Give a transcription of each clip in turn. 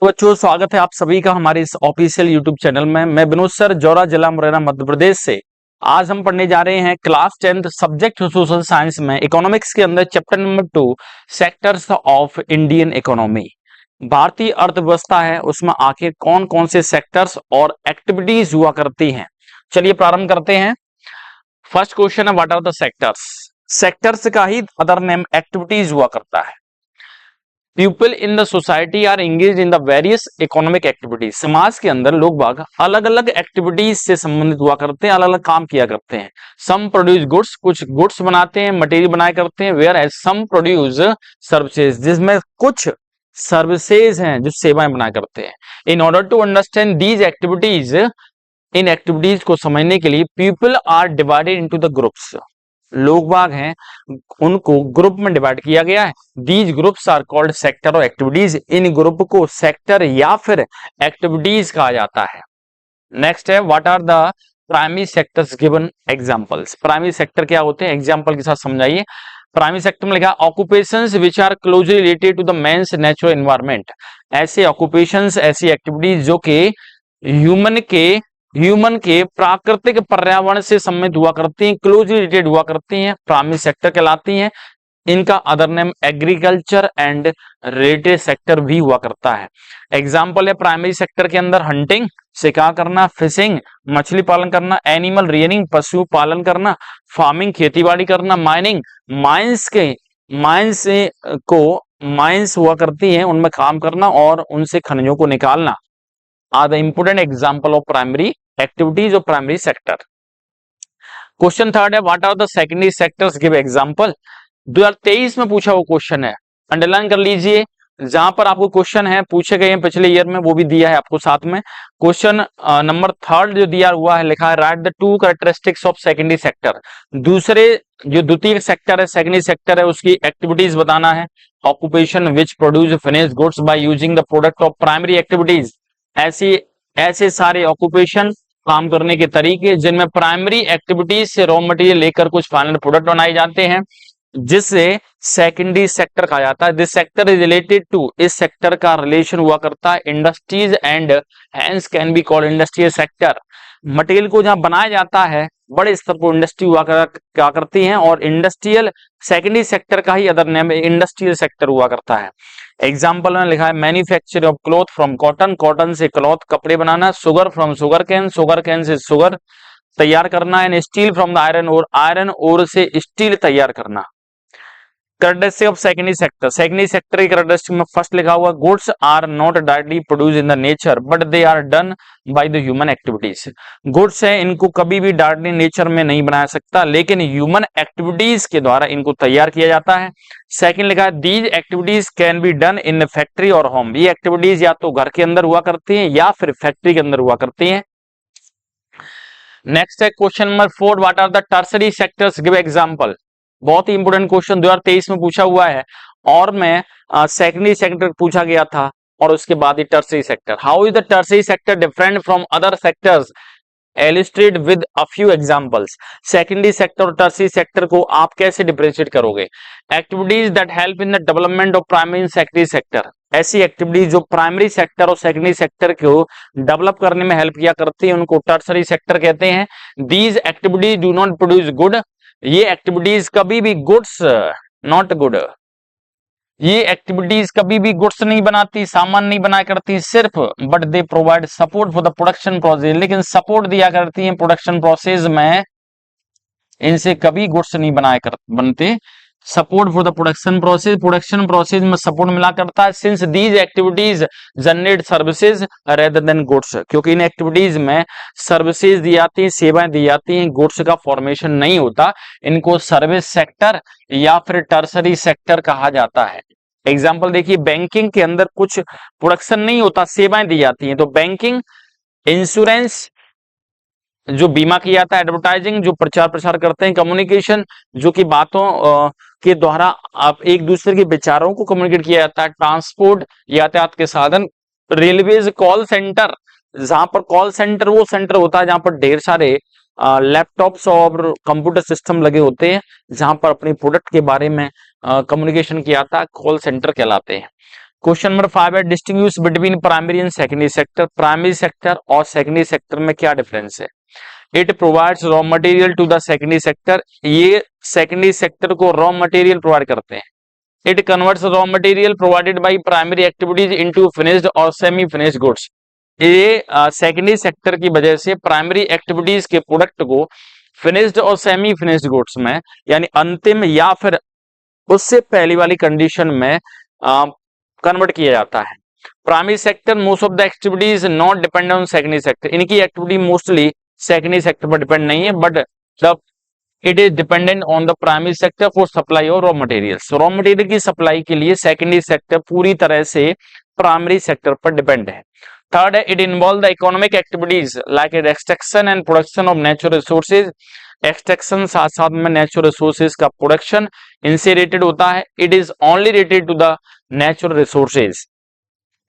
तो बच्चों, स्वागत है आप सभी का हमारे इस ऑफिशियल यूट्यूब चैनल में। मैं विनोद सर, जौरा जिला मुरैना मध्य प्रदेश से। आज हम पढ़ने जा रहे हैं class 10th subject social science में इकोनॉमिक्स के अंदर chapter number 2 sectors of Indian economy. भारतीय अर्थव्यवस्था है, उसमें आखिर कौन कौन से सेक्टर्स और एक्टिविटीज हुआ करती हैं। चलिए प्रारंभ करते हैं। फर्स्ट क्वेश्चन है, what are the sectors. Sectors का ही अदर नेम एक्टिविटीज हुआ करता है। People in the society are engage in the various economic activities. समाज के अंदर लोग बाग अलग अलग एक्टिविटीज से संबंधित हुआ करते हैं, अलग अलग काम किया करते हैं। सम प्रोड्यूस गुड्स, कुछ गुड्स बनाते हैं, मटेरियल बनाया करते हैं। Whereas some produce services, जिसमें कुछ सर्विसेज हैं जो सेवाएं बनाया करते हैं। In order to understand these activities, इन एक्टिविटीज को समझने के लिए people are divided into the groups. लोग बाग हैं, उनको ग्रुप में डिवाइड किया गया है। These groups are called sector और एक्टिविटीज। इन ग्रुप को सेक्टर या फिर एक्टिविटीज कहा जाता है। नेक्स्ट है, what are the primary sectors given examples. Primary sector क्या होते हैं, एग्जांपल के साथ समझाइए। प्राइमरी सेक्टर में लिखा occupations which are closely related to the man's natural environment. ऐसे ऑक्यूपेशंस, ऐसी एक्टिविटीज जो कि ह्यूमन के प्राकृतिक पर्यावरण से संबंधित हुआ करती हैं, क्लोजली रिलेटेड हुआ करती हैं, प्राइमरी सेक्टर कहलाती हैं। इनका other name agriculture and related sector भी हुआ करता है। एग्जांपल है प्राइमरी सेक्टर के अंदर हंटिंग, शिकार करना, फिशिंग, मछली पालन करना, एनिमल रियरिंग, पशु पालन करना, फार्मिंग, खेतीबाड़ी करना, माइनिंग, माइंस हुआ करती हैं, उनमें काम करना और उनसे खनिजों को निकालना are the important example of primary activities of primary sector. Question third है, what are the secondary sectors, give example. 2023 में पूछा वो क्वेश्चन है, अंडरलाइन कर लीजिए। जहां पर आपको क्वेश्चन है पूछे गए हैं पिछले ईयर में, वो भी दिया है आपको साथ में। क्वेश्चन नंबर थर्ड जो दिया हुआ है, लिखा है right the two characteristics of secondary sector. दूसरे जो द्वितीय सेक्टर है, सेकेंडरी सेक्टर है, उसकी एक्टिविटीज बताना है। Occupation which produce finished goods by using the product of primary activities. ऐसे सारे ऑक्यूपेशन, काम करने के तरीके जिनमें प्राइमरी एक्टिविटीज से रॉ मटेरियल लेकर कुछ फाइनल प्रोडक्ट बनाए जाते हैं, जिससे सेकेंडरी सेक्टर कहा जाता है। This sector is related to, इस सेक्टर का रिलेशन हुआ करता है industries and hence can be called industrial sector. Material को जहां बनाया जाता है, बड़े स्तर पर इंडस्ट्री क्या करती हैं, और इंडस्ट्रियल सेकेंडरी सेक्टर का ही अदर नेम इंडस्ट्रियल सेक्टर हुआ करता है। एग्जाम्पल में लिखा है manufacture of cloth from cotton, cotton से क्लॉथ कपड़े बनाना। शुगर फ्रॉम शुगर कैन से शुगर तैयार करना। And steel from the iron ore, iron ore से स्टील तैयार करना। Characteristic of secondary sector, secondary sector की कैरेक्टरिस्टिक में फर्स्ट लिखा हुआ, goods are not directly produce in the nature but they are done by the human activities. Goods है, इनको कभी भी डायरेक्टली नेचर में नहीं बनाया सकता, लेकिन ह्यूमन एक्टिविटीज के द्वारा इनको तैयार किया जाता है। सेकंड लिखा है these activities can be done in factory और होम। ये एक्टिविटीज या तो घर के अंदर हुआ करती हैं या फिर फैक्ट्री के अंदर हुआ करती हैं। नेक्स्ट है question number 4, what are the tertiary sectors, give example. बहुत ही इंपोर्टेंट क्वेश्चन 2023 में पूछा हुआ है, और मैं सेकेंडरी सेक्टर पूछा गया था और उसके बाद ही tertiary sector. How is the tertiary sector different from other sectors, illustrate with a few examples। Secondary sector और टर्सरी सेक्टर को आप कैसे डिफरेंशिएट करोगे। Activities that help in the development of primary and secondary sector, ऐसी activities जो primary sector और secondary sector को develop करने में हेल्प किया करती है, उनको टर्सरी सेक्टर कहते हैं। These activities do not produce good, ये एक्टिविटीज कभी भी गुड्स, नॉट गुड, ये एक्टिविटीज कभी भी गुड्स नहीं बनाती, सामान नहीं बनाया करती सिर्फ, but they provide support for the production process, लेकिन सपोर्ट दिया करती है प्रोडक्शन प्रोसेस में, इनसे कभी गुड्स नहीं बनते। Support for the production process में सपोर्ट मिला करता है। Since these activities generate services rather than goods, क्योंकि इन एक्टिविटीज में सर्विसेज दी जाती हैं, सेवाएं दी जाती हैं, गुड्स का फॉर्मेशन नहीं होता। इनको सर्विस सेक्टर या फिर टर्सरी सेक्टर कहा जाता है। एग्जाम्पल देखिए, बैंकिंग के अंदर कुछ प्रोडक्शन नहीं होता, सेवाएं दी जाती हैं, तो बैंकिंग, इंश्योरेंस जो बीमा किया जाता है, एडवर्टाइजिंग जो प्रचार प्रसार करते हैं, कम्युनिकेशन जो कि बातों के द्वारा आप एक दूसरे के विचारों को कम्युनिकेट किया जाता है, ट्रांसपोर्ट यातायात के साधन, रेलवेज, कॉल सेंटर, जहां पर कॉल सेंटर वो सेंटर होता है जहां पर ढेर सारे लैपटॉप्स और कंप्यूटर सिस्टम लगे होते हैं, जहां पर अपनी प्रोडक्ट के बारे में कम्युनिकेशन किया जाता है, कॉल सेंटर कहलाते हैं। क्वेश्चन नंबर 5 है distinguish between primary and secondary sector. Primary sector और सेकेंडरी सेक्टर में क्या डिफरेंस है? It provides raw material to the secondary sector. ये सेकेंडरी सेक्टर को रॉ मटेरियल प्रोवाइड करते हैं। It converts raw material provided by primary activities into finished और semi finished goods. ये सेकेंडरी सेक्टर की वजह से प्राइमरी एक्टिविटीज के प्रोडक्ट को फिनिश्ड और सेमी फिनिश्ड गुड्स में, यानी अंतिम या फिर उससे पहली वाली कंडीशन में कन्वर्ट किया जाता है। Primary sector most of the activities not depend on secondary sector. इनकी एक्टिविटी मोस्टली सेकेंडरी सेक्टर पर डिपेंड नहीं है, but the it is dependent on the primary sector for supply of raw materials. Raw material की supply के लिए secondary sector पूरी तरह से प्राइमरी सेक्टर पर डिपेंड है। थर्ड है it involve the economic activities like extraction and production of natural resources. Extraction साथ साथ में नेचुरल रिसोर्सेज का प्रोडक्शन इनसे रिलेटेड होता है। It is only related to the natural resources.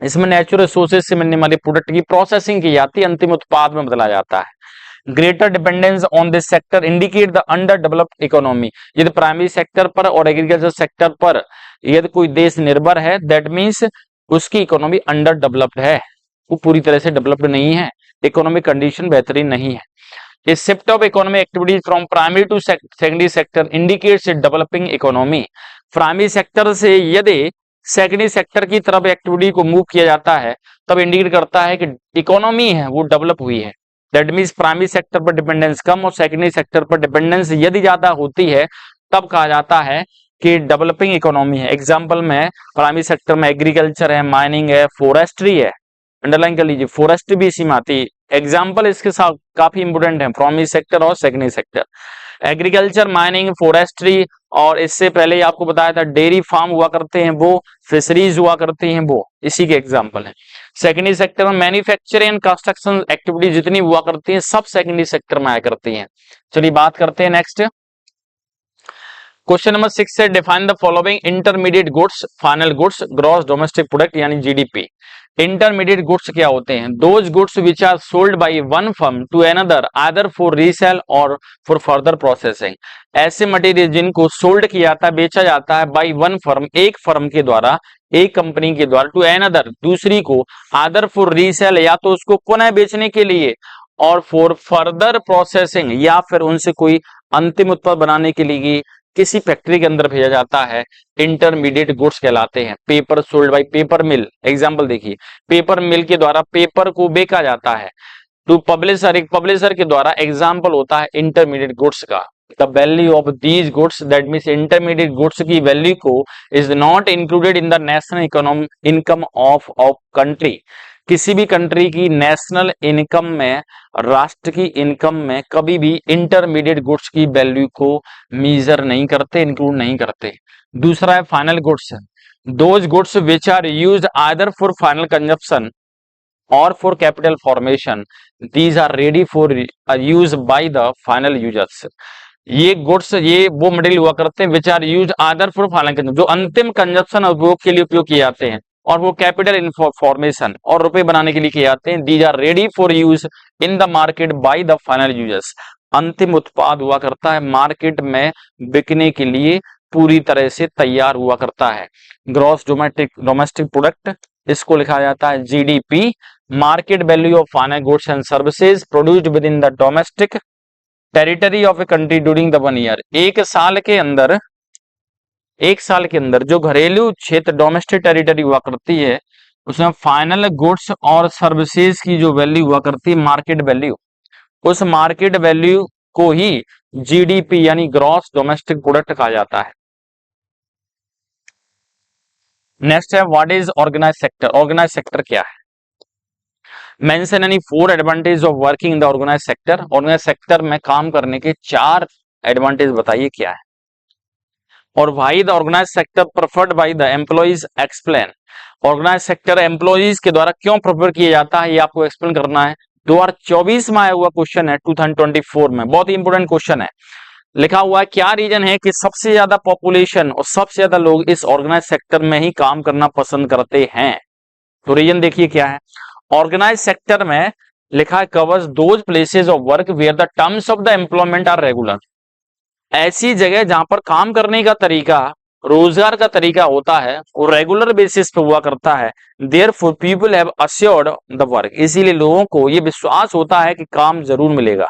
इसमें नेचुरल रिसोर्सेज से मिलने वाले प्रोडक्ट की प्रोसेसिंग की जाती है, अंतिम उत्पाद में बदला जाता है। Greater dependence on this sector indicate the under developed economy. यदि प्राइमरी सेक्टर पर और एग्रीकल्चर सेक्टर पर यदि कोई देश निर्भर है, दैट मीन्स उसकी इकोनॉमी अंडर डेवलप्ड है, वो पूरी तरह से डेवलप्ड नहीं है, इकोनॉमिक कंडीशन बेहतरीन नहीं है। A shift of economic activities from primary to secondary sector indicates a developing economy। Primary sector से यदि सेकेंडरी सेक्टर की तरफ एक्टिविटी को मूव किया जाता है, तब इंडिकेट करता है कि इकोनॉमी है वो डेवलप हुई है। दैट मीन्स प्राइमरी सेक्टर पर डिपेंडेंस कम और सेकेंडरी सेक्टर पर डिपेंडेंस यदि ज्यादा होती है, तब कहा जाता है कि डेवलपिंग इकोनॉमी है। एग्जाम्पल में प्राइमरी सेक्टर में एग्रीकल्चर है, माइनिंग है, फॉरेस्ट्री है। अंडरलाइन कर लीजिए, फॉरेस्ट्री भी इसी में आती है। एग्जाम्पल इसके साथ काफी इंपोर्टेंट है, प्राइमरी सेक्टर और secondary sector. Agriculture, mining, forestry, और इससे पहले ही आपको बताया था डेयरी फार्म हुआ करते हैं वो, फिशरीज हुआ करती हैं वो, इसी के एग्जाम्पल है। सेकेंडरी सेक्टर में मैन्युफैक्चरिंग एंड कंस्ट्रक्शन एक्टिविटी जितनी हुआ करती हैं सब सेकेंडरी सेक्टर में आया करती हैं। चलिए बात करते हैं नेक्स्ट। क्वेश्चन नंबर 6 है define the following intermediate goods, final goods, gross domestic product यानी जीडीपी। इंटरमीडिएट गुड्स क्या होते हैं? Those goods which are sold by one firm to another either for resale और फॉर फर्दर प्रोसेसिंग। ऐसे material जिनको sold किया जाता है, बेचा जाता है बाय वन फर्म, एक फर्म के द्वारा, एक कंपनी के द्वारा, टू अनदर दूसरी को, आदर फॉर रीसेल या तो उसको पुनः बेचने के लिए, और फॉर फर्दर प्रोसेसिंग या फिर उनसे कोई अंतिम उत्पाद बनाने के लिए किसी फैक्ट्री के अंदर भेजा जाता है, इंटरमीडिएट गुड्स कहलाते हैं। Paper sold by paper mill, example देखिए, पेपर मिल के द्वारा पेपर को बेचा जाता है टू पब्लिशर, एक पब्लिशर के द्वारा, एग्जांपल होता है इंटरमीडिएट गुड्स का। The value of these goods, that means intermediate goods की वैल्यू को is not included in the national income of country. किसी भी कंट्री की नेशनल इनकम में, राष्ट्र की इनकम में कभी भी इंटरमीडिएट गुड्स की वैल्यू को मेजर नहीं करते, इंक्लूड नहीं करते। दूसरा है final goods, those goods which are used either for final consumption और for capital formation, these are ready for use by the final users. ये गुड्स, ये वो मटेरियल हुआ करते हैं which are used either for final consumption, जो अंतिम consumption उपयोग के लिए उपयोग किए जाते हैं, और वो कैपिटल फॉर्मेशन और रुपए बनाने के लिए किए जाते हैं। These are ready for use in the market by the final users. अंतिम उत्पाद हुआ करता है मार्केट में बिकने के लिए पूरी तरह से तैयार हुआ करता है। ग्रॉस डोमेस्टिक प्रोडक्ट, इसको लिखा जाता है GDP. Market value of final goods and services produced with in the domestic territory of a country during the 1 year. एक साल के अंदर जो घरेलू क्षेत्र डोमेस्टिक टेरिटरी हुआ करती है, उसमें फाइनल गुड्स और सर्विसेज की जो वैल्यू हुआ करती है, मार्केट वैल्यू, उस मार्केट वैल्यू को ही जीडीपी यानी ग्रॉस डोमेस्टिक प्रोडक्ट कहा जाता है। नेक्स्ट है what is organise sector. Organise sector क्या है? Mention any 4 advantage of working in the organise sector. Organise sector में काम करने के 4 एडवांटेज बताइए क्या है, और why the organise sector preferred by the employees, explain. Organise sector employees के द्वारा क्यों प्रेफर किया जाता है, ये आपको एक्सप्लेन करना है। 2024 में आया हुआ क्वेश्चन है, 2024 में, बहुत ही इंपोर्टेंट क्वेश्चन है। लिखा हुआ है क्या रीजन है कि सबसे ज्यादा पॉपुलेशन और सबसे ज्यादा लोग इस ऑर्गेनाइज सेक्टर में ही काम करना पसंद करते हैं? तो रीजन देखिए क्या है। ऑर्गेनाइज सेक्टर में लिखा है covers those places of work where the terms of the employment are regular. ऐसी जगह जहां पर काम करने का तरीका रोजगार का तरीका होता है वो रेगुलर बेसिस पे हुआ करता है, therefore people have assured the work, इसीलिए लोगों को ये विश्वास होता है कि काम जरूर मिलेगा।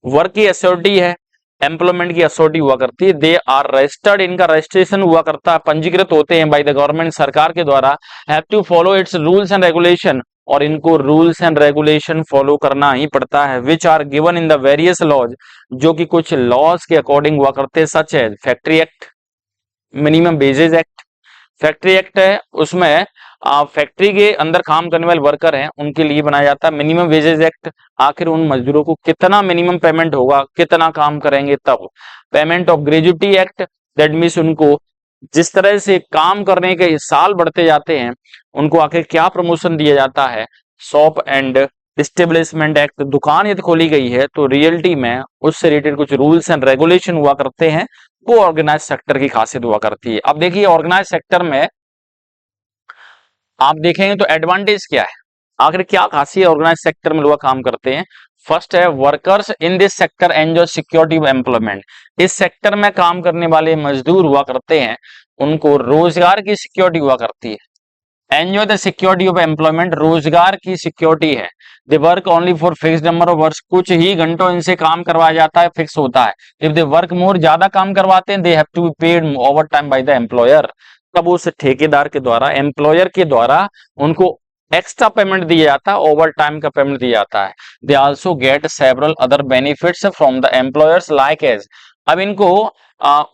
वर्क की एश्योरिटी है, एम्प्लॉयमेंट की एश्योरिटी हुआ करती है। दे आर रजिस्टर्ड, इनका रजिस्ट्रेशन हुआ करता है, पंजीकृत होते हैं बाय द गवर्नमेंट, सरकार के द्वारा। Have to follow its rules and regulation, और इनको रूल्स एंड रेगुलेशन फॉलो करना ही पड़ता है। Which are given in the various laws, जो कि कुछ लॉज के अकॉर्डिंग हुआ करते हैं, सच है factory act, minimum wages act. Factory act है उसमें फैक्ट्री के अंदर काम करने वाले वर्कर हैं उनके लिए बनाया जाता है। मिनिमम वेजेज एक्ट, आखिर उन मजदूरों को कितना मिनिमम पेमेंट होगा, कितना काम करेंगे तब। Payment of gratuity act, that means उनको जिस तरह से काम करने के साल बढ़ते जाते हैं उनको आखिर क्या प्रमोशन दिया जाता है। शॉप एंड एस्टेब्लिशमेंट एक्ट, दुकान यदि खोली गई है तो रियल्टी में उससे रिलेटेड कुछ रूल्स एंड रेगुलेशन हुआ करते हैं, वो ऑर्गेनाइज सेक्टर की खासियत हुआ करती है। अब देखिए ऑर्गेनाइज सेक्टर में आप देखेंगे तो एडवांटेज क्या है, आखिर क्या खासियत ऑर्गेनाइज सेक्टर में लोग काम करते हैं। फर्स्ट है workers in this sector enjoy security of employment, इस सेक्टर में काम करने वाले मजदूर हुआ करते हैं उनको रोजगार की सिक्योरिटी हुआ करती है। Enjoy the security of employment, रोजगार की सिक्योरिटी है। They work only for fix number of works, कुछ ही घंटों इनसे काम करवाया जाता है, फिक्स होता है। इफ दे वर्क मोर, ज्यादा काम करवाते हैं, they have to be paid overtime by the employer, तब उस ठेकेदार के द्वारा, एम्प्लॉयर के द्वारा उनको एक्स्ट्रा पेमेंट दिया जाता है, ओवर टाइम का पेमेंट दिया जाता है। They also get several other benefits from the employers like as, अब इनको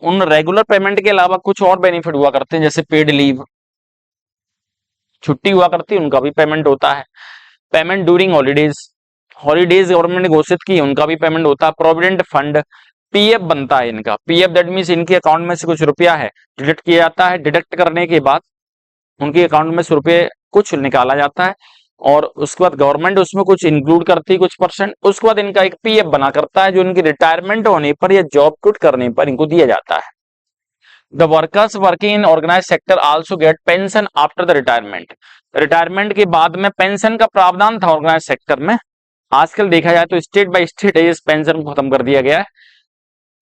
उन रेगुलर पेमेंट के अलावा कुछ और बेनिफिट हुआ करते हैं, जैसे पेड लीव, छुट्टी हुआ करती है उनका भी पेमेंट होता है। Payment during holidays, holidays government ने घोषित की उनका भी पेमेंट होता है। प्रोविडेंट फंड, पीएफ बनता है इनका, पीएफ दैट मीन्स इनके अकाउंट में से कुछ रुपया है डिडक्ट किया जाता है, डिडक्ट करने के बाद उनके अकाउंट में से रुपये कुछ निकाला जाता है और उसके बाद गवर्नमेंट उसमें कुछ इंक्लूड करती है कुछ परसेंट, उसके बाद इनका एक पीएफ बना करता है जो इनकी रिटायरमेंट होने पर या जॉब क्विट करने पर इनको दिया जाता है। The workers working in organise sector also get pension after the retirement, retirement के बाद में पेंशन का प्रावधान था ऑर्गेनाइज सेक्टर में, आजकल देखा जाए तो स्टेट बाय स्टेट इस पेंशन को खत्म कर दिया गया है।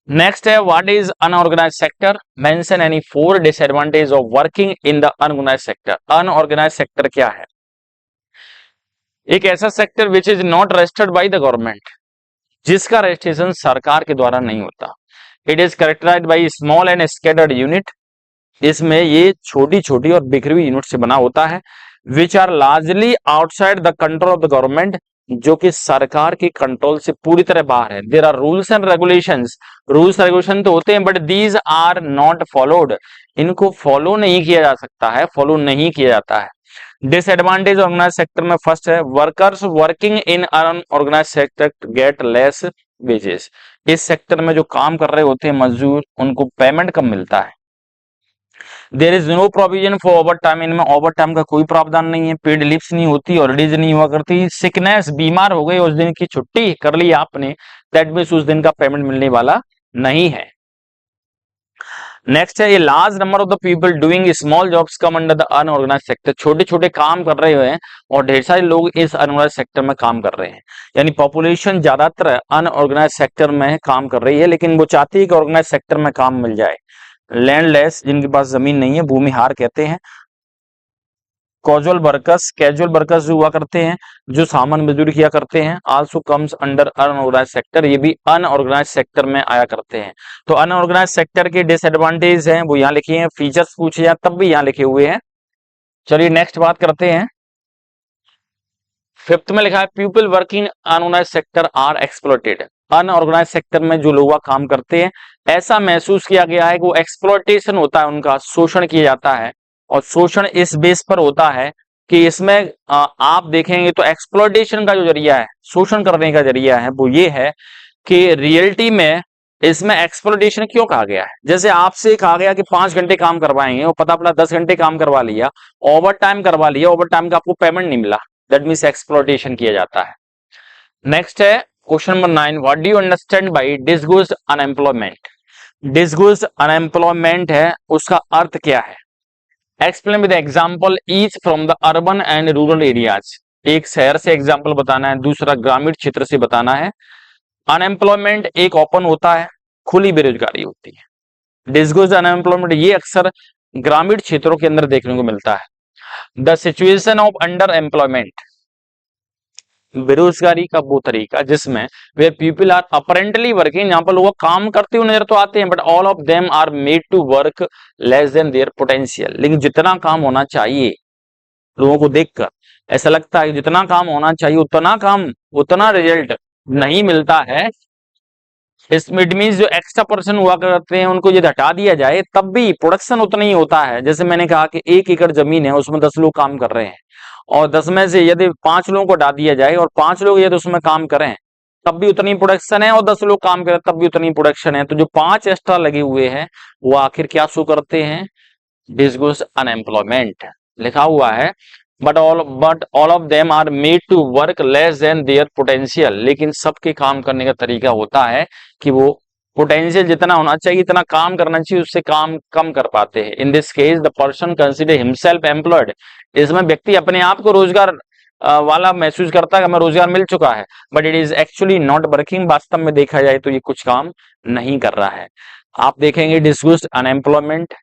नेक्स्ट है what is unorganise sector, mention any 4 disadvantage of working in the unorganise sector. Unorganise sector क्या है, एक ऐसा sector which is not registered by the government, जिसका रजिस्ट्रेशन सरकार के द्वारा नहीं होता। It is characterised by small and scattered unit, इसमें ये छोटी छोटी और बिखरी हुई यूनिट से बना होता है। Which are largely outside the control of the government, जो कि सरकार के कंट्रोल से पूरी तरह बाहर है। There are rules and regulations, rules regulation तो होते हैं but these are not followed, इनको फॉलो नहीं किया जा सकता है, फॉलो नहीं किया जाता है। डिसएडवांटेज ऑर्गेनाइज सेक्टर में फर्स्ट है workers working in unorganise sector get less wages, इस सेक्टर में जो काम कर रहे होते हैं मजदूर उनको पेमेंट कम मिलता है। There is no provision for overtime, इनमें ओवर टाइम का कोई प्रावधान नहीं है, पेड लीव्स नहीं होती, हॉलीडेज नहीं हुआ करती। सिकनेस, बीमार हो गए उस दिन की छुट्टी कर ली आपने, दैट मींस उस दिन का पेमेंट मिलने वाला नहीं है। नेक्स्ट है ये large number of the people doing small jobs come under the unorganise sector, छोटे छोटे काम कर रहे हैं और ढेर सारे लोग इस अनऑर्गेनाइज सेक्टर में काम कर रहे हैं, यानी पॉपुलेशन ज्यादातर अनऑर्गेनाइज सेक्टर में काम कर रही है, लेकिन वो चाहती है कि ऑर्गेनाइज सेक्टर में काम मिल जाए। लैंडलेस, जिनके पास जमीन नहीं है, भूमिहार कहते हैं। कैजुअल वर्कर्स जो हुआ करते हैं, जो सामान मजदूरी किया करते हैं, also comes under unorganise sector, ये भी अनऑर्गेनाइज सेक्टर में आया करते हैं। तो अनऑर्गेनाइज सेक्टर के डिसएडवांटेज हैं वो यहाँ लिखे हैं, फीचर्स पूछे जाए तब भी यहाँ लिखे हुए हैं। चलिए नेक्स्ट बात करते हैं। फिफ्थ में लिखा है people working unorganise sector are exploited, unorganise sector में जो लोग काम करते हैं ऐसा महसूस किया गया है कि वो एक्सप्लॉइटेशन होता है, उनका शोषण किया जाता है। और शोषण इस बेस पर होता है कि इसमें आप देखेंगे तो एक्सप्लॉइटेशन का जो जरिया है, शोषण करने का जरिया है, वो ये है कि रियलिटी में इसमें एक्सप्लॉइटेशन क्यों कहा गया है। जैसे आपसे कहा गया कि 5 घंटे काम करवाएंगे और पता पड़ा 10 घंटे काम करवा लिया, ओवर टाइम करवा लिया, ओवर टाइम का आपको पेमेंट नहीं मिला, दैट मीन्स एक्सप्लॉइटेशन किया जाता है। नेक्स्ट है question number 9, what do you understand by disguised unemployment. Disguised unemployment है, उसका अर्थ क्या है। Explain with example each from the urban and rural areas, एक शहर से एग्जांपल बताना है, दूसरा ग्रामीण क्षेत्र से बताना है। अनएम्प्लॉयमेंट एक ओपन होता है, खुली बेरोजगारी होती है, डिसग्रोज्ड अनएम्प्लॉयमेंट ये अक्सर ग्रामीण क्षेत्रों के अंदर देखने को मिलता है। The situation of under employment, बेरोजगारी का वो तरीका जिसमें वे पीपल आर अपरेंटली वर्किंग, यहाँ पर लोग काम करते हुए नजर तो आते हैं, but all of them are made to work less than their potential, लेकिन जितना काम होना चाहिए लोगों को देखकर ऐसा लगता है कि जितना काम होना चाहिए उतना काम, उतना रिजल्ट नहीं मिलता है। इसमें इट मीन जो एक्स्ट्रा पर्सन हुआ करते हैं उनको यदि हटा दिया जाए तब भी प्रोडक्शन उतना ही होता है। जैसे मैंने कहा कि 1 एकड़ जमीन है, उसमें 10 लोग काम कर रहे हैं, और 10 में से यदि 5 लोगों को हटा दिया जाए और 5 लोग यदि उसमें काम करें तब भी उतनी प्रोडक्शन है, और 10 लोग काम करें तब भी उतनी प्रोडक्शन है। तो जो 5 एक्स्ट्रा लगे हुए हैं वो आखिर क्या शो करते हैं? डिसग्रोज्ड अनएम्प्लॉयमेंट लिखा हुआ है। But all of them are made to work less than their potential, लेकिन सबके काम करने का तरीका होता है कि वो पोटेंशियल जितना होना चाहिए इतना काम करना चाहिए, उससे काम कम कर पाते हैं। In this case the person consider himself employed, इसमें व्यक्ति अपने आप को रोजगार वाला महसूस करता है कि हमें रोजगार मिल चुका है, but it is actually not working, वास्तव में देखा जाए तो ये कुछ काम नहीं कर रहा है। आप देखेंगे डिसग्रोज्ड अनएम्प्लॉयमेंट,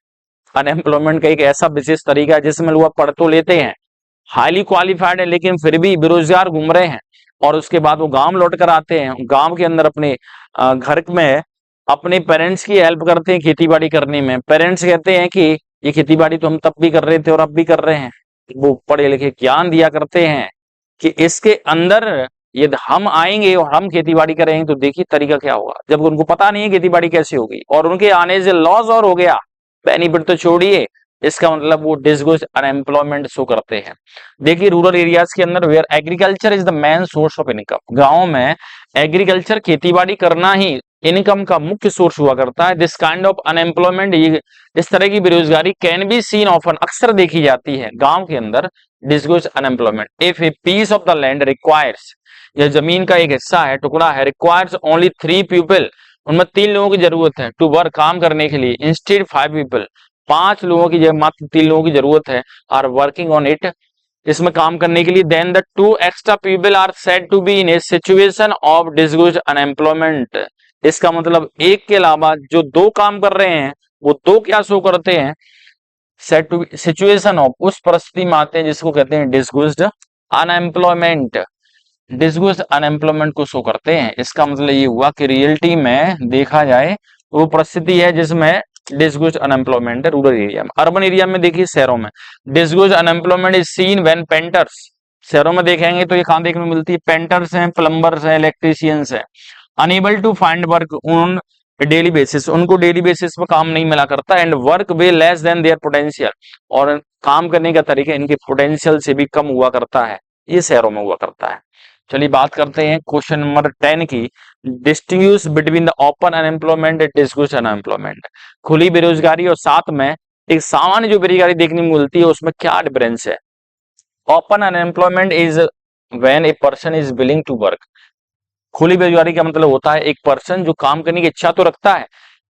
अनएम्प्लॉयमेंट का एक ऐसा विशेष तरीका है जिसमें लोग पढ़ तो लेते हैं, हाईली क्वालिफाइड है, लेकिन फिर भी बेरोजगार घूम रहे हैं, और उसके बाद वो गांव लौट कर आते हैं, गांव के अंदर अपने घर में अपने पेरेंट्स की हेल्प करते हैं खेती बाड़ी करने में। पेरेंट्स कहते हैं कि ये खेती बाड़ी तो हम तब भी कर रहे थे और अब भी कर रहे हैं। वो पढ़े लिखे ज्ञान दिया करते हैं कि इसके अंदर यदि हम आएंगे और हम खेती बाड़ी करेंगे तो देखिए तरीका क्या होगा, जब उनको पता नहीं है खेती बाड़ी कैसे होगी, और उनके आने से लॉस और हो गया, बेनिफिट तो छोड़िए, इसका मतलब वो डिसग्रोज्ड अनएम्प्लॉयमेंट शो करते हैं। देखिए रूरल एरियाज के अंदर where agriculture is the main source of income, गांव में एग्रीकल्चर खेतीबाड़ी करना ही इनकम का मुख्य सोर्स हुआ करता है। दिस काइंड ऑफ अनएम्प्लॉयमेंट, इस तरह की बेरोजगारी कैन बी सीन ऑफन, अक्सर देखी जाती है गांव के अंदर disguised unemployment. If a piece of the land requires, यह जमीन का एक हिस्सा है, टुकड़ा है, रिक्वायर्स ओनली 3 पीपल, उनमें 3 लोगों की जरूरत है टू वर्क, काम करने के लिए, इंस्टेड 5 पीपल, 5 लोगों की जगह मात्र 3 लोगों की जरूरत है, आर वर्किंग ऑन इट, इसमें काम करने के लिए, then the 2 extra people are said to be in a situation of disguised unemployment. इसका मतलब एक के अलावा जो 2 काम कर रहे हैं वो 2 क्या शो करते हैं? सेड टू सिचुएशन ऑफ, उस परिस्थिति में आते हैं जिसको कहते हैं डिसग्रोज्ड अनएम्प्लॉयमेंट, डिसग्रोज्ड अनएम्प्लॉयमेंट को शो करते हैं। इसका मतलब ये हुआ कि रियलिटी में देखा जाए वो परिस्थिति है जिसमें डिसग्रोज्ड अनएम्प्लॉयमेंट है रूरल एरिया में। अर्बन एरिया में देखिए शहरों में disguised unemployment is seen when painters, शहरों में देखेंगे तो ये कहां देखने को मिलती है? पेंटर्स हैं, प्लम्बर्स हैं, इलेक्ट्रीशियंस हैं, unable to find work on daily basis, उनको डेली बेसिस पे काम नहीं मिला करता, and work way less than their potential, और काम करने का तरीका इनके पोटेंशियल से भी कम हुआ करता है, ये शहरों में हुआ करता है। चलिए बात करते हैं क्वेश्चन नंबर 10 की, distinguish between the open unemployment and disguised unemployment, खुली बेरोजगारी और साथ में एक सामान्य जो बेरोजगारी देखने को मिलती है उसमें क्या डिफरेंस है? Open unemployment is when a person is willing to work, खुली बेरोजगारी का मतलब होता है एक पर्सन जो काम करने की इच्छा तो रखता है,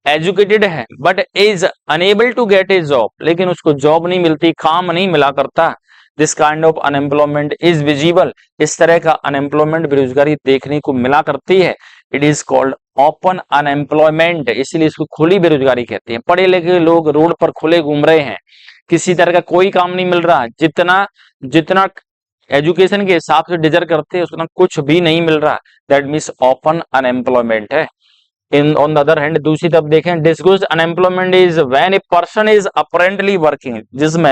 एजुकेटेड है, but is unable to get a job, लेकिन उसको जॉब नहीं मिलती, काम नहीं मिला करता। This kind of unemployment is visible, इस तरह का अनएम्प्लॉयमेंट बेरोजगारी देखने को मिला करती है। It is called open unemployment, इसलिए इसको खुली बेरोजगारी कहते हैं। पढ़े लिखे लोग रोड पर खुले घूम रहे हैं, किसी तरह का कोई काम नहीं मिल रहा, जितना जितना एजुकेशन के हिसाब से डिजर्व करते हैं उतना कुछ भी नहीं मिल रहा, दैट मीन्स ओपन अनएम्प्लॉयमेंट है। In on the other hand दूसरी तरफ देखें, disguised unemployment is when a person is apparently working, जिसमें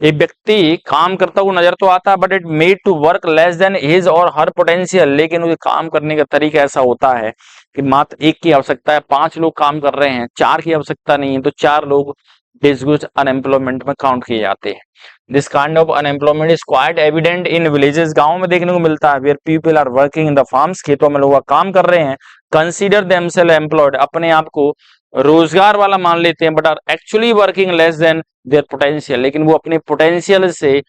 एक व्यक्ति काम करता हुआ नजर तो आता है, but it made to work less than his or her potential, लेकिन उसे काम करने का तरीका ऐसा होता है कि मात्र 1 की आवश्यकता है, 5 लोग काम कर रहे हैं, 4 की आवश्यकता नहीं है, तो 4 लोग डिसग्रोज्ड अनएम्प्लॉयमेंट में काउंट किए जाते हैं। This kind of unemployment is quite evident in villages, गांव में देखने को मिलता है, where people are working in the farms, खेतों में लोग काम कर रहे हैं, कंसीडर देमसेल्फ एम्प्लॉयड, अपने आप को रोजगार वाला मान लेते हैं, but are actually working less than their potential, लेकिन वो अपने पोटेंशियल से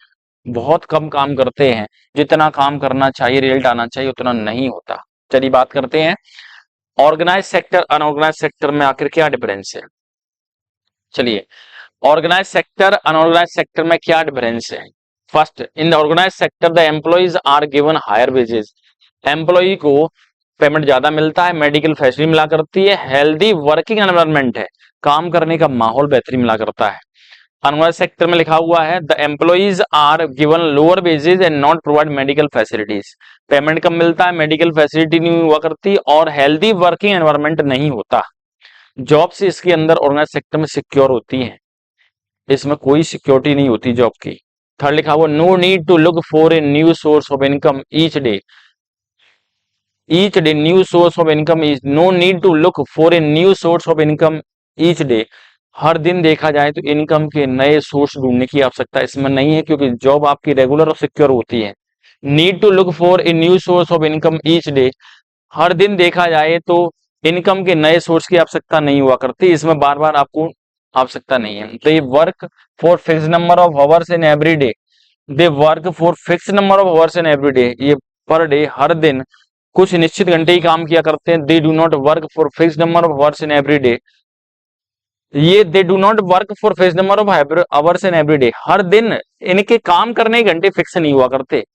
बहुत कम काम करते हैं, जितना काम करना चाहिए, रिजल्ट आना चाहिए उतना नहीं होता। चलिए बात करते हैं ऑर्गेनाइज सेक्टर अनऑर्गेनाइज सेक्टर में आखिर क्या डिफरेंस है। चलिए ऑर्गेनाइज सेक्टर अनऑर्गेनाइज सेक्टर में क्या डिफरेंस है? First, in the organise sector the employees are given higher wages, employee को पेमेंट ज्यादा मिलता है, मेडिकल फैसिलिटी मिला करती है, हेल्दी वर्किंग एनवायरनमेंट है, काम करने का माहौल बेहतरीन मिला करता है। अनऑर्गेनाइज सेक्टर में लिखा हुआ है the employees are given lower wages and not provide medical facilities, payment कम मिलता है, मेडिकल फैसिलिटी नहीं हुआ करती और हेल्दी वर्किंग एनवायरनमेंट नहीं होता। जॉब्स इसके अंदर ऑर्गेनाइज सेक्टर में सिक्योर होती हैं, इसमें कोई सिक्योरिटी नहीं होती जॉब की। थर्ड लिखा हुआ no need to look for a new source of income each day new source of income is no need to look for a new source of income each day, हर दिन देखा जाए तो income के नए source ढूंढने की आवश्यकता इसमें नहीं है, क्योंकि जॉब आपकी रेगुलर और सिक्योर होती है। Need to look for a new source of income each day, हर दिन देखा जाए तो इनकम के नए सोर्स की आवश्यकता नहीं हुआ करती, इसमें बार बार आपको आवश्यकता नहीं है। तो ये work for fix number of hours in every day, they work for fix number of hours in every day, ये पर डे हर दिन कुछ निश्चित घंटे ही काम किया करते हैं। They do not work for fix number of hours in every day, ये they do not work for fix number of hours in every day, हर दिन इनके काम करने के घंटे फिक्स नहीं हुआ करते,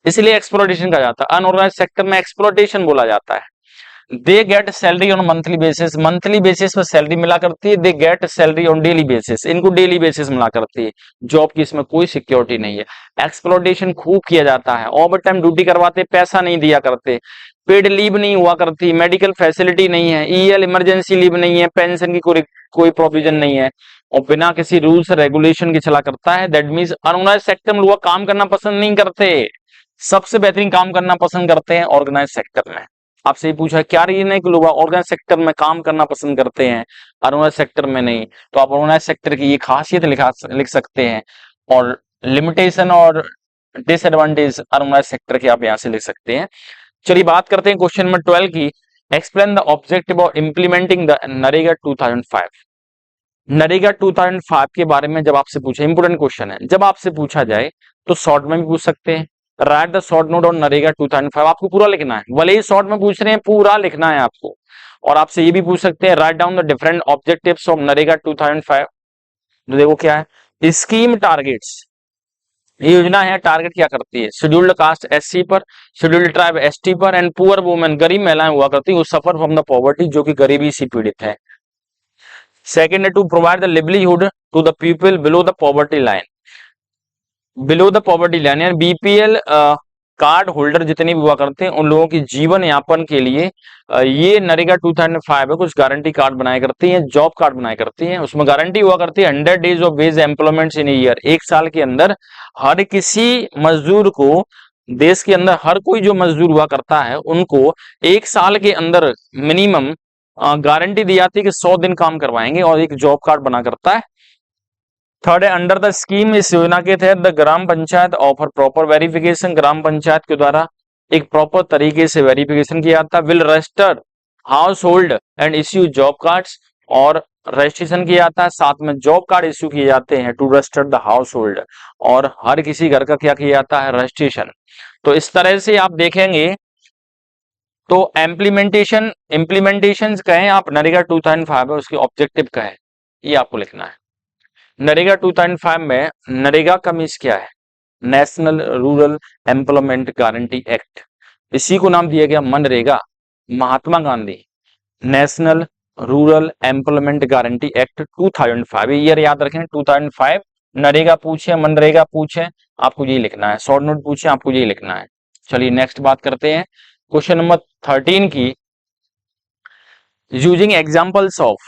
इसलिए एक्सप्लॉयटेशन कहा जाता है। अनऑर्गेनाइज सेक्टर में एक्सप्लॉयटेशन बोला जाता है। They get salary on monthly basis पर सैलरी मिला करती है, they get salary on daily basis, इनको डेली बेसिस मिला करती है। जॉब की इसमें कोई सिक्योरिटी नहीं है। एक्सप्लॉयटेशन खूब किया जाता है, ओवर टाइम ड्यूटी करवाते, पैसा नहीं दिया करते, पेड लीव नहीं हुआ करती, मेडिकल फैसिलिटी नहीं है, ईएल इमरजेंसी लीव नहीं है, पेंशन की कोई प्रोविजन नहीं है और बिना किसी रूल्स रेगुलेशन के चला करता है। दैट मींस अनऑर्गेनाइज सेक्टर में लोग काम करना पसंद नहीं करते, सबसे बेहतरीन काम करना पसंद करते हैं ऑर्गेनाइज सेक्टर में। आपसे ये पूछा क्या रीजन है कि लोग ऑर्गेनाइज सेक्टर में काम करना पसंद करते हैं, अनऑर्गेनाइज सेक्टर में नहीं, तो आप ऑर्गेनाइज सेक्टर की ये खासियत लिख सकते हैं और लिमिटेशन और डिसएडवांटेज अनऑर्गेनाइज सेक्टर के आप यहाँ से लिख सकते हैं। चलिए बात करते हैं क्वेश्चन नंबर 12 की। Explain the objective of implementing the NREGA 2005। NREGA 2005 के बारे में जब आपसे पूछे, इंपोर्टेंट क्वेश्चन है, जब आपसे पूछा जाए तो शॉर्ट में भी पूछ सकते हैं। Right the short note on NREGA 2005, आपको पूरा लिखना है, भले ही शॉर्ट में पूछ रहे हैं पूरा लिखना है आपको। और आपसे ये भी पूछ सकते हैं write down the different objectives of NREGA 2005। तो देखो क्या है, स्कीम टारगेट्स, ये योजना है टारगेट क्या करती है, शेड्यूल्ड कास्ट एससी पर, शेड्यूल्ड ट्राइब एसटी पर एंड पुअर वुमेन, गरीब महिलाएं हुआ करती है, सफर फ्रॉम द पॉवर्टी, जो कि गरीबी से पीड़ित है। सेकेंड है to provide the livelihood to the people below the poverty line, below the poverty line यानी बीपीएल कार्ड होल्डर जितने भी हुआ करते हैं उन लोगों की जीवन यापन के लिए ये नरेगा 2005 है, कुछ गारंटी कार्ड बनाया करती हैं, जॉब कार्ड बनाया करती हैं, उसमें गारंटी हुआ करती है 100 days of ways employment in year, एक साल के अंदर हर किसी मजदूर को, देश के अंदर हर कोई जो मजदूर हुआ करता है उनको एक साल के अंदर मिनिमम गारंटी दी जाती है कि 100 दिन काम करवाएंगे और एक जॉब कार्ड बना करता है। थर्ड है अंडर द स्कीम, इस योजना के तहत the gram panchayat offer proper verification, gram panchayat के द्वारा एक प्रॉपर तरीके से वेरिफिकेशन किया जाता है। Will register house hold and issue job cards, और रजिस्ट्रेशन किया जाता है, साथ में जॉब कार्ड इश्यू किए जाते हैं to register the household, और हर किसी घर का क्या किया जाता है, रजिस्ट्रेशन। तो इस तरह से आप देखेंगे तो इम्प्लीमेंटेशन कहें आप नरेगा 2005 है, उसके ऑब्जेक्टिव कहें, ये आपको लिखना है। नरेगा 2005 में नरेगा का मीन्स क्या है, national rural employment guarantee act, इसी को नाम दिया गया MNREGA. Mahatma Gandhi national rural employment guarantee act 2005, year याद रखें 2005। नरेगा पूछे, मनरेगा पूछे, आपको यही लिखना है, शॉर्ट नोट पूछे आपको यही लिखना है। चलिए नेक्स्ट बात करते हैं क्वेश्चन नंबर 13 की। Using examples of,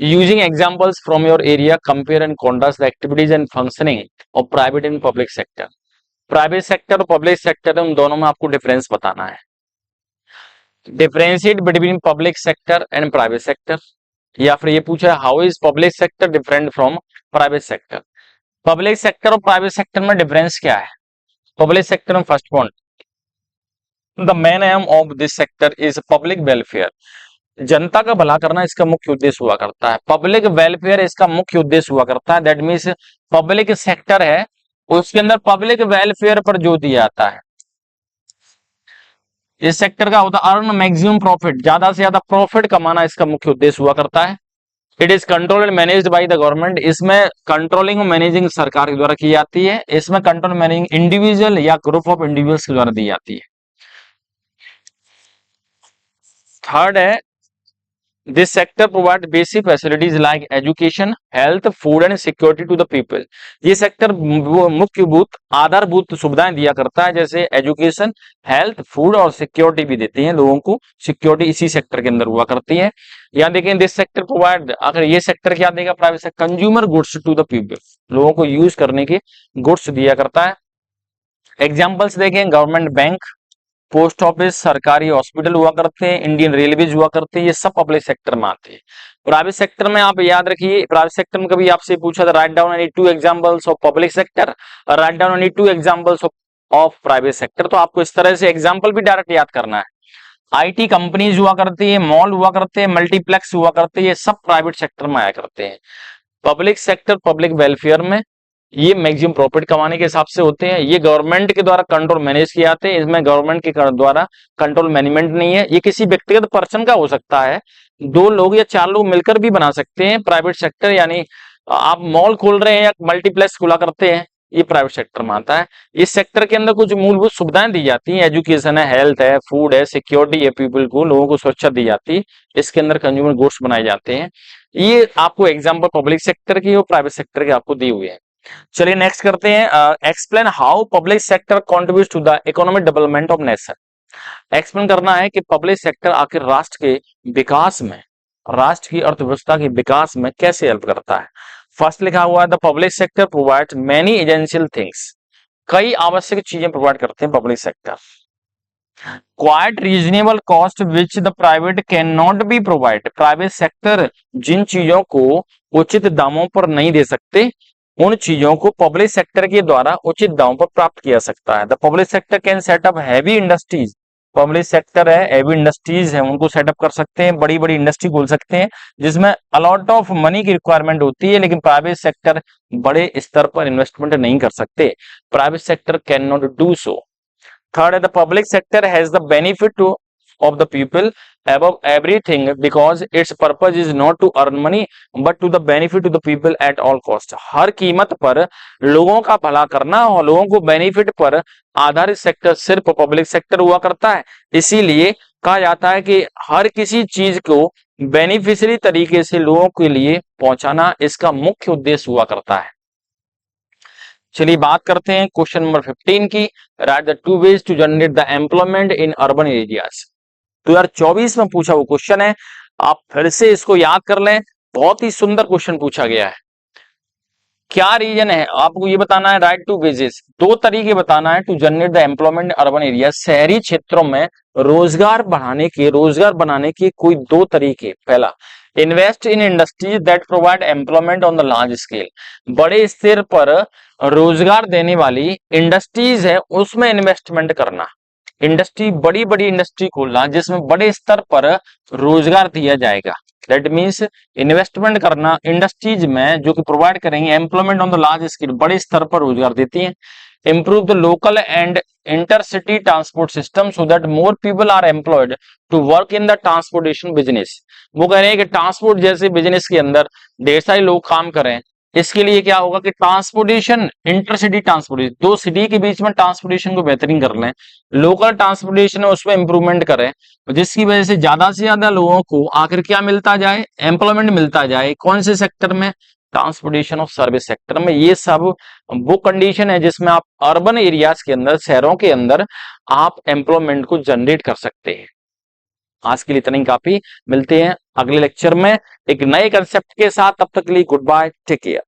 using examples from your area, compare and contrast the activities and functioning of private and public sector। Private sector और पब्लिक सेक्टर उन दोनों में आपको डिफरेंस बताना है। Differentiate between public sector and private sector, या फिर ये पूछा है how is public sector different from private sector. Public sector और प्राइवेट सेक्टर में डिफरेंस क्या है। पब्लिक सेक्टर में first point, the main M of this sector is public welfare, जनता का भला करना इसका मुख्य उद्देश्य हुआ करता है, पब्लिक वेलफेयर इसका मुख्य उद्देश्य हुआ करता है। दैट मीन्स पब्लिक सेक्टर है उसके अंदर पब्लिक वेलफेयर पर जोर दिया जाता है। इस सेक्टर का होता है अर्न मैक्सिमम प्रॉफिट, ज्यादा से ज्यादा प्रॉफिट कमाना इसका मुख्य उद्देश्य हुआ करता है। It is control and managed by the government, इसमें कंट्रोलिंग और मैनेजिंग सरकार के द्वारा की जाती है। इसमें कंट्रोल मैनेजिंग इंडिविजुअल या ग्रुप ऑफ इंडिविजुअल्स के द्वारा दी जाती है। थर्ड है, this sector provide basic facilities like education, health, food and security to the people. ये सेक्टर मुख्यभूत आधारभूत सुविधाएं दिया करता है, जैसे एजुकेशन, हेल्थ, फूड और सिक्योरिटी भी देती है लोगों को। सिक्योरिटी इसी सेक्टर के अंदर हुआ करती है। यहाँ देखें, दिस सेक्टर प्रोवाइड, अगर ये सेक्टर क्या देगा, private sector consumer goods to the people, लोगों को यूज करने के गुड्स दिया करता है। एग्जाम्पल्स देखें, गवर्नमेंट बैंक, पोस्ट ऑफिस, सरकारी हॉस्पिटल हुआ करते हैं, इंडियन रेलवेज हुआ करते हैं, ये सब पब्लिक सेक्टर में आते हैं। प्राइवेट सेक्टर में आप याद रखिए, प्राइवेट सेक्टर में कभी आपसे पूछा था write down any 2 examples of public sector और write down any 2 examples of private sector, तो आपको इस तरह से एग्जांपल भी डायरेक्ट याद करना है। आईटी कंपनीज हुआ करती है, मॉल हुआ करते हैं, मल्टीप्लेक्स हुआ करते हैं, ये सब प्राइवेट सेक्टर में आया करते हैं। पब्लिक सेक्टर पब्लिक वेलफेयर में ये मैक्सिमम प्रॉफिट कमाने के हिसाब से होते हैं। ये गवर्नमेंट के द्वारा कंट्रोल मैनेज किए जाते हैं, इसमें गवर्नमेंट के द्वारा कंट्रोल मैनेजमेंट नहीं है। ये किसी व्यक्तिगत पर्सन का हो सकता है, 2 लोग या 4 लोग मिलकर भी बना सकते हैं प्राइवेट सेक्टर, यानी आप मॉल खोल रहे हैं या मल्टीप्लेक्स खुला करते हैं, ये प्राइवेट सेक्टर में आता है। इस सेक्टर के अंदर कुछ मूलभूत सुविधाएं दी जाती हैं, एजुकेशन है, हेल्थ है, फूड है, सिक्योरिटी है, पीपल को, लोगों को सुरक्षा दी जाती है। इसके अंदर कंज्यूमर गुड्स बनाए जाते हैं। ये आपको एग्जाम्पल पब्लिक सेक्टर की और प्राइवेट सेक्टर के आपको दिए हुए हैं। चलिए नेक्स्ट करते हैं, explain how public sector contribute to the economic development of nation. Explain करना है कि पब्लिक सेक्टर आखिर राष्ट्र के विकास में, राष्ट्र की अर्थव्यवस्था के विकास में कैसे हेल्प करता है। फर्स्ट लिखा हुआ है, the public sector provides many essential things, कई आवश्यक चीजें प्रोवाइड करते हैं public sector. Quite reasonable cost which the private can not be provide, private sector जिन चीजों को उचित दामों पर नहीं दे सकते, उन चीजों को पब्लिक सेक्टर के द्वारा उचित दामों पर प्राप्त किया सकता है। The public sector can setup heavy industries, public sector है, हैवी इंडस्ट्रीज है, उनको सेटअप कर सकते हैं, बड़ी बड़ी इंडस्ट्री खोल सकते हैं जिसमें अलॉट ऑफ मनी की रिक्वायरमेंट होती है, लेकिन प्राइवेट सेक्टर बड़े स्तर पर इन्वेस्टमेंट नहीं कर सकते। Private sector can not do so. Third है, the public sector has the benefit of the people above everything because its purpose is not to earn money but to the benefit to the people at all cost। हर कीमत पर लोगों का भला करना और लोगों को बेनिफिट पर आधारित सेक्टर सिर्फ पब्लिक सेक्टर हुआ करता है। इसीलिए कहा जाता है कि हर किसी चीज को बेनिफिशियरी तरीके से लोगों के लिए पहुंचाना इसका मुख्य उद्देश्य हुआ करता है। चलिए बात करते हैं क्वेश्चन नंबर 15 की, right the 2 ways to generate the employment in urban areas। 2024 में पूछा वो क्वेश्चन है, आप फिर से इसको याद कर लें, बहुत ही सुंदर क्वेश्चन पूछा गया है। क्या रीजन है आपको ये बताना है, राइट टू वेजेस, 2 तरीके बताना है to generate the employment urban area, शहरी क्षेत्रों में रोजगार बढ़ाने के, रोजगार बनाने के कोई 2 तरीके। पहला, invest in industries that provide employment on the large scale, बड़े स्तर पर रोजगार देने वाली इंडस्ट्रीज है उसमें इन्वेस्टमेंट करना, इंडस्ट्री बड़ी बड़ी इंडस्ट्री खोलना जिसमें बड़े स्तर पर रोजगार दिया जाएगा। दैट मीन्स इन्वेस्टमेंट करना इंडस्ट्रीज में जो कि प्रोवाइड करेंगे employment on the large scale, बड़े स्तर पर रोजगार देती हैं। improve the local and intercity transport system so that more people are employed to work in the transportation business। वो कह रहे हैं कि ट्रांसपोर्ट जैसे बिजनेस के अंदर ढेर सारे लोग काम करें, इसके लिए क्या होगा कि ट्रांसपोर्टेशन, इंटरसिटी ट्रांसपोर्टेशन, 2 सिटी के बीच में ट्रांसपोर्टेशन को बेहतरीन कर लें, लोकल ट्रांसपोर्टेशन है उसमें इंप्रूवमेंट करें, जिसकी वजह से ज्यादा से ज्यादा लोगों को आखिर क्या मिलता जाए, एम्प्लॉयमेंट मिलता जाए। कौन से सेक्टर में, ट्रांसपोर्टेशन और सर्विस सेक्टर में। ये सब वो कंडीशन है जिसमें आप अर्बन एरियाज के अंदर, शहरों के अंदर आप एम्प्लॉयमेंट को जनरेट कर सकते हैं। आज के लिए इतना ही काफी, मिलते हैं अगले लेक्चर में एक नए कंसेप्ट के साथ, तब तक के लिए गुड बाय, टेक केयर।